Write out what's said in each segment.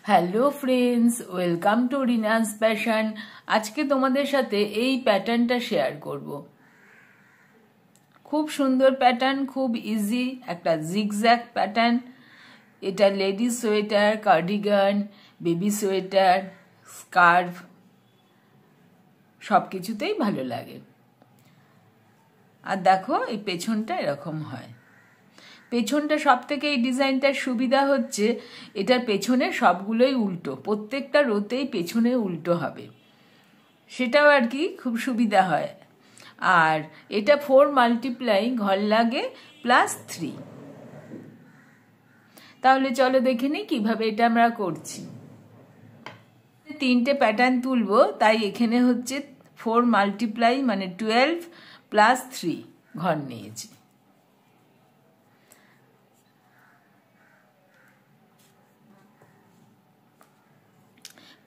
Hello friends, welcome to Rina's passion. আজকে তোমাদের সাথে এই প্যাটার্নটা শেয়ার করব। খুব সুন্দর প্যাটার্ন, খুব ইজি একটা জিগজ্যাগ প্যাটার্ন। এটা ladies sweater, cardigan, baby sweater, scarf সব কিছুতেই ভালো লাগে। আর দেখো এই পেছনটা এরকম হয়। পেছনটা সব থেকে এই ডিজাইনটার সুবিধা হচ্ছে এটার পেছনে সবগুলোই উল্টো, প্রত্যেকটা রোতেই পেছনে উল্টো হবে, সেটাও আর কি খুব সুবিধা হয়। আর এটা 4 মাল্টিপ্লাই ঘর লাগে +3। তাহলে চলো দেখে নিই কিভাবে এটা আমরা করছি। 3টে প্যাটার্ন তুলবো, তাই এখানে হচ্ছে 4 মাল্টিপ্লাই মানে 12 +3 ঘর নিয়েছি।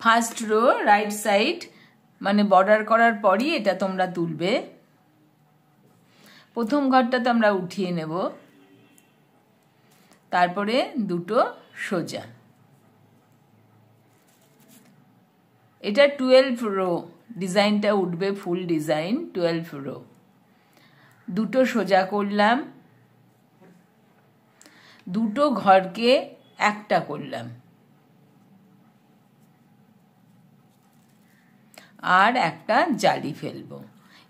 ফার্স্ট রো রাইট সাইড মানে বর্ডার করার পরই এটা তোমরা তুলবে। প্রথম ঘরটা তো আমরা উঠিয়ে নেব, তারপরে দুটো সোজা। এটা 12 রো ডিজাইনটা উঠবে, ফুল ডিজাইন 12 রো। দুটো সোজা করলাম, দুটো ঘরকে একটা করলাম, আর একটা জালি ফেলবো।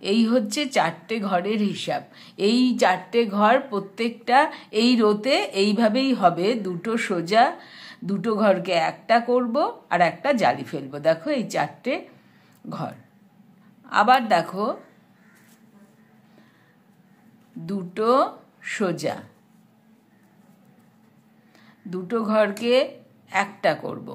এই হচ্ছে 4টে ঘরের হিসাব। এই 4টে ঘর প্রত্যেকটা এই রোতে এইভাবেই হবে, দুটো সোজা, দুটো ঘরকে একটা করব আর একটা জালি ফেলবো। দেখো এই 4টে ঘর। আবার দেখো দুটো সোজা, দুটো ঘরকে একটা করব,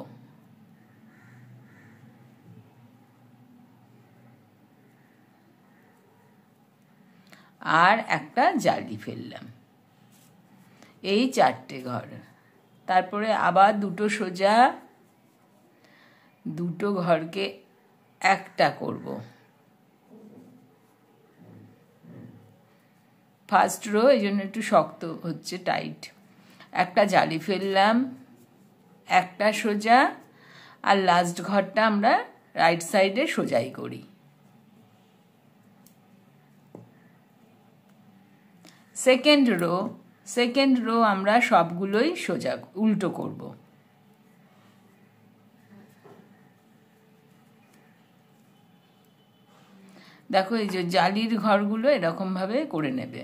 আর একটা জালি ফেললাম। এই 4টে ঘর। তারপরে আবার দুটো সোজা, দুটো ঘরকে একটা করব। ফার্স্ট রো এই জন্য একটু শক্ত হচ্ছে, টাইট। একটা জালি ফেললাম, একটা সোজা, আর লাস্ট ঘরটা আমরা রাইট সাইডে সোজাই করি। সেকেন্ড রো আমরা সবগুলোই সোজা উল্টো করব। দেখো এই যে জালির ঘরগুলো এরকম ভাবে করে নেবে।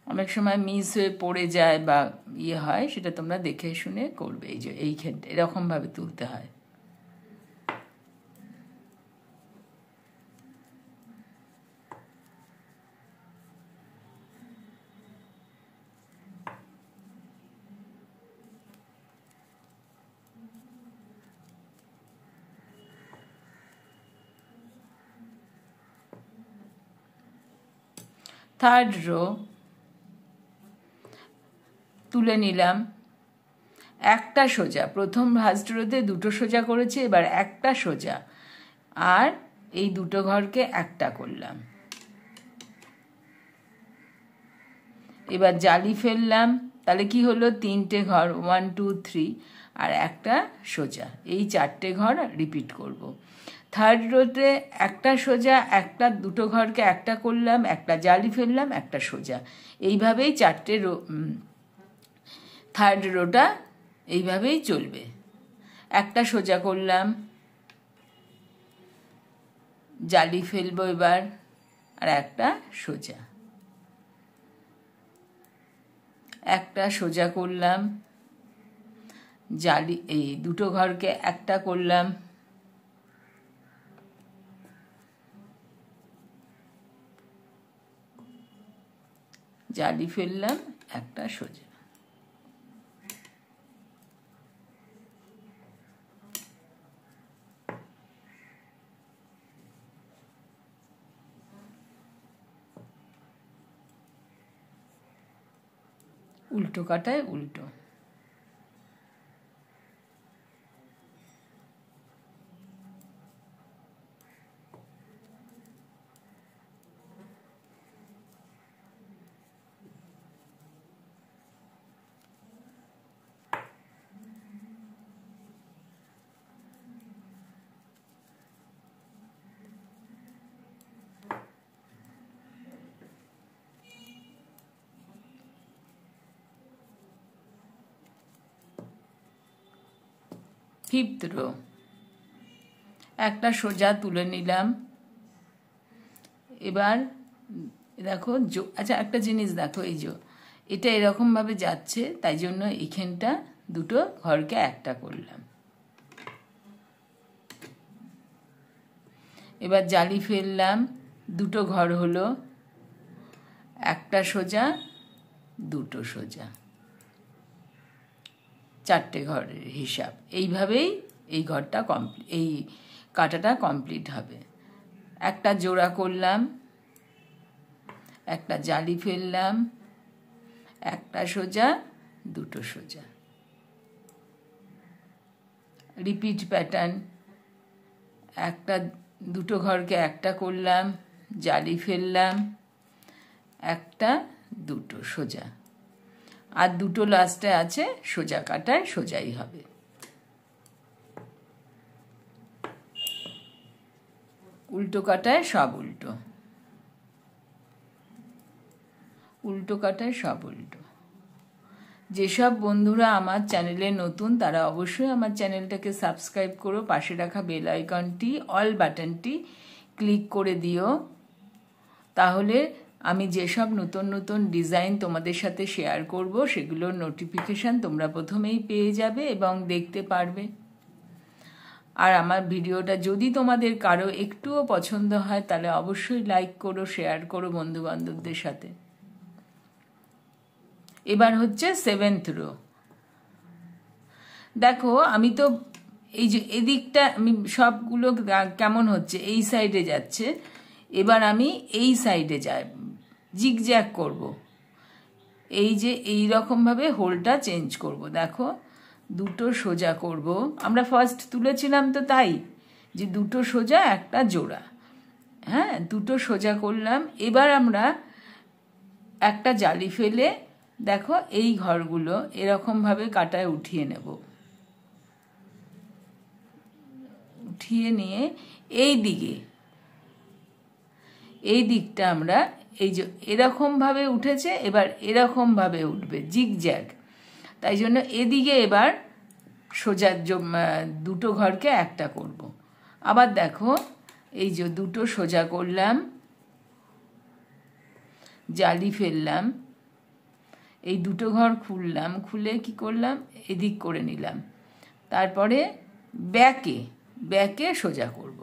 অনেক সময় মিস হয়ে পড়ে যায় বা ইয়ে হয়, সেটা তোমরা দেখে শুনে করবে। এই যে এইখানটা এরকম ভাবে তুলতে হয়। থার্ড রো তুলে নিলাম, একটা সোজা। প্রথম ফার্স্ট রোতে দুটো সোজা করেছি, এবার একটা সোজা, আর এই দুটো ঘরকে একটা করলাম। এবার জালি ফেললাম, তাহলে কি হলো 3টে ঘর, 1 2 3, আর একটা সোজা। এই 4টে ঘর রিপিট করব। থার্ড রোতে একটা সোজা, একটা দুটো ঘরকে একটা করলাম, একটা জালি ফেললাম, একটা সোজা। এইভাবেই 4টে রো, থার্ড রোটা এইভাবেই চলবে। একটা সোজা করলাম, জালি ফেলবো এবার, আর একটা সোজা, একটা সোজা করলাম, জালি এই দুটো ঘরকে একটা করলাম, জালি ফেললাম, একটা সোজা। উল্টো কাটায় উল্টো। 5th রো একটা সোজা তুলে নিলাম। এবার দেখো আচ্ছা একটা জিনিস দেখো, এই যে এটা এরকম ভাবে যাচ্ছে, তাই জন্য এখানটা দুটো ঘরকে একটা করলাম। এবার জালি ফেললাম, দুটো ঘর হলো, একটা সোজা দুটো সোজা, 4টে ঘরের হিসাব। এইভাবেই এই ঘরটা এই কাটাটা কমপ্লিট হবে। একটা জোড়া করলাম, একটা জালি ফেললাম, একটা সোজা দুটো সোজা, রিপিট প্যাটার্ন। একটা দুটো ঘরকে একটা করলাম, জালি ফেললাম, একটা দুটো সোজা, আর দুটো লাস্টে আছে সোজা কাটায় সোজাই হবে। উল্টো কাটায় সব উল্টো, উল্টো কাটায় সব উল্টো। যেসব বন্ধুরা আমার চ্যানেলে নতুন তারা অবশ্যই আমার চ্যানেলটাকে সাবস্ক্রাইব করো, পাশে রাখা বেল আইকনটি অল বাটনটি ক্লিক করে দিও, তাহলে আমি যেসব নতুন নতুন ডিজাইন তোমাদের সাথে শেয়ার করব সেগুলোর নোটিফিকেশান তোমরা প্রথমেই পেয়ে যাবে এবং দেখতে পারবে। আর আমার ভিডিওটা যদি তোমাদের কারো একটুও পছন্দ হয় তাহলে অবশ্যই লাইক করো, শেয়ার করো বন্ধুবান্ধবদের সাথে। এবার হচ্ছে 7th রো। দেখো আমি তো এই যে এদিকটা আমি সবগুলো কেমন হচ্ছে, এই সাইডে যাচ্ছে, এবার আমি এই সাইডে যাই, জিগজ্যাগ করব। এই যে এই রকমভাবে হোলটা চেঞ্জ করব। দেখো দুটো সোজা করব, আমরা ফার্স্ট তুলেছিলাম তো তাই যে দুটো সোজা একটা জোড়া, হ্যাঁ দুটো সোজা করলাম। এবার আমরা একটা জালি ফেলে দেখো এই ঘরগুলো এরকমভাবে কাটায় উঠিয়ে নেব, উঠিয়ে নিয়ে এই দিকটা আমরা এই যে এরকমভাবে উঠেছে, এবার এরকমভাবে উঠবে জিগজ্যাগ, তাই জন্য এদিকে এবার সোজা দুটো ঘরকে একটা করব। আবার দেখো এই যে দুটো সোজা করলাম, জালি ফেললাম, এই দুটো ঘর খুললাম, খুলে কি করলাম এদিক করে নিলাম, তারপরে ব্যাকে সোজা করব,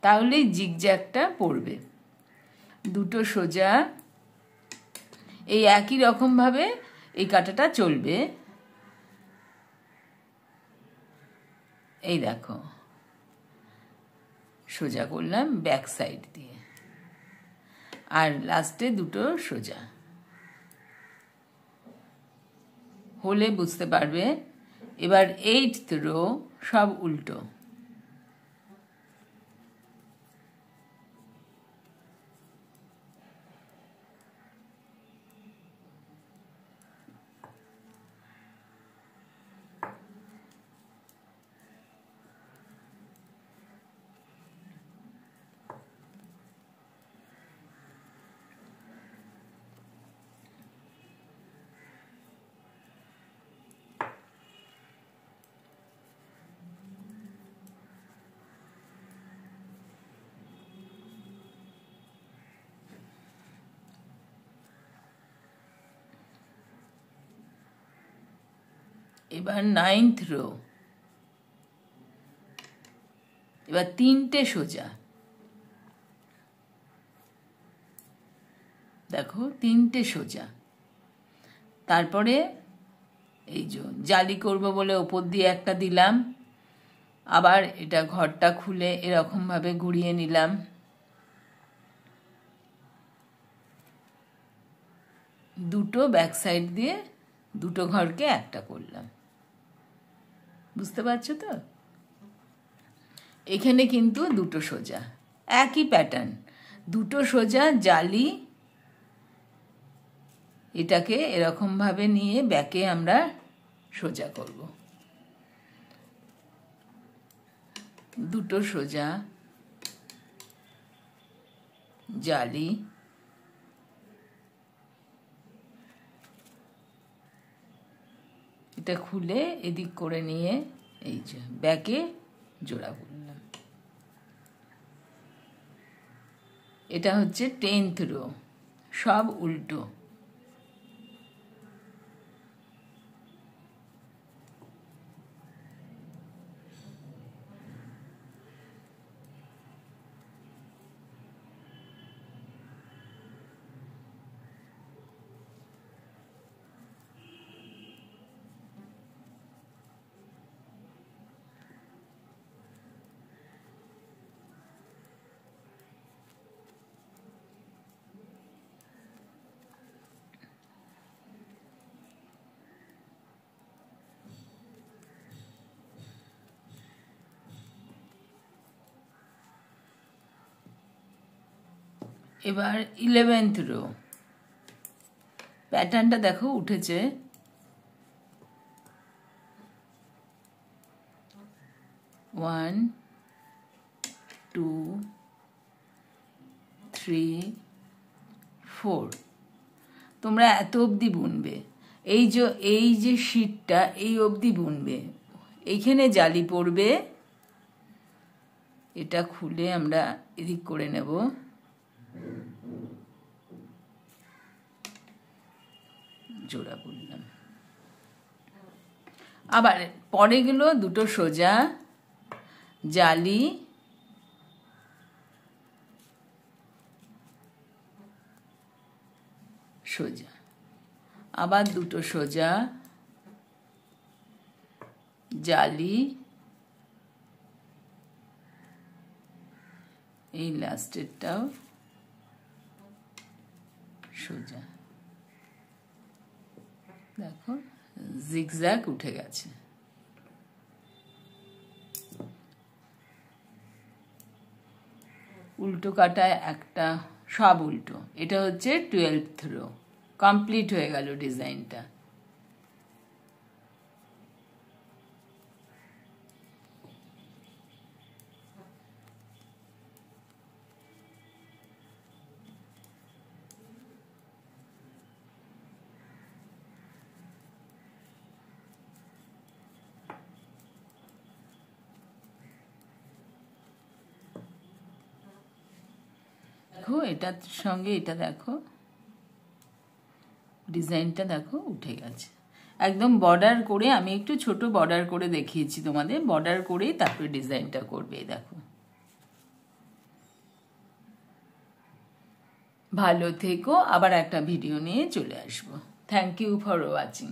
তাহলেই জিগজ্যাগটা পড়বে। দুটো সোজা, এই একই রকমভাবে এই কাটাটা চলবে। এই দেখো সোজা করলাম ব্যাক সাইড দিয়ে, আর লাস্টে দুটো সোজা হলে বুঝতে পারবে। এবার 8th রো সব উল্টো, এবার 9th রো, এবার 3টে সোজা, দেখো 3টে সোজা, তারপরে এই যে জালি করব বলে ওপর দিয়ে একটা দিলাম, আবার এটা ঘরটা খুলে এরকমভাবে ঘুরিয়ে নিলাম, দুটো ব্যাক সাইড দিয়ে দুটো ঘরকে একটা করলাম, বুঝতে পারছো তো? এখানে কিন্তু দুটো সোজা, একই প্যাটার্ন, দুটো সোজা জালি, এটাকে এরকমভাবে নিয়ে ব্যাকে আমরা সোজা করব, দুটো সোজা জালি, এটা খুলে এদিক করে নিয়ে এই যে ব্যাকে জোড়া বুনলাম। এটা হচ্ছে 10th রো, সব উল্টো। এবার 11th রো, প্যাটার্নটা দেখো উঠেছে। 1 2 3 4। তোমরা এত অবধি বুনবে, এই যে শীটটা এই অবধি বুনবে, এইখানে জালি পড়বে। এটা খুলে আমরা এদিক করে নেব, জোড়া বুনলাম। আবার পরে গেলো দুটো সোজা জালি, সোজা, আবার দুটো সোজা জালি, এই লাস্টেরটাও সোজা। দেখো জিগজ্যাগ উঠে গেছে। উল্টো কাটায় একটা, সব উল্টো। এটা হচ্ছে 12th রো, কমপ্লিট হয়ে গেল ডিজাইনটা। দেখো এটার সঙ্গে এটা দেখো, ডিজাইনটা দেখো উঠে গেছে একদম। বর্ডার করে, আমি একটু ছোট বর্ডার করে দেখিয়েছি তোমাদের, বর্ডার করেই তারপরে ডিজাইনটা করবে। দেখো, ভালো থেকো, আবার একটা ভিডিও নিয়ে চলে আসবো। Thank you for watching.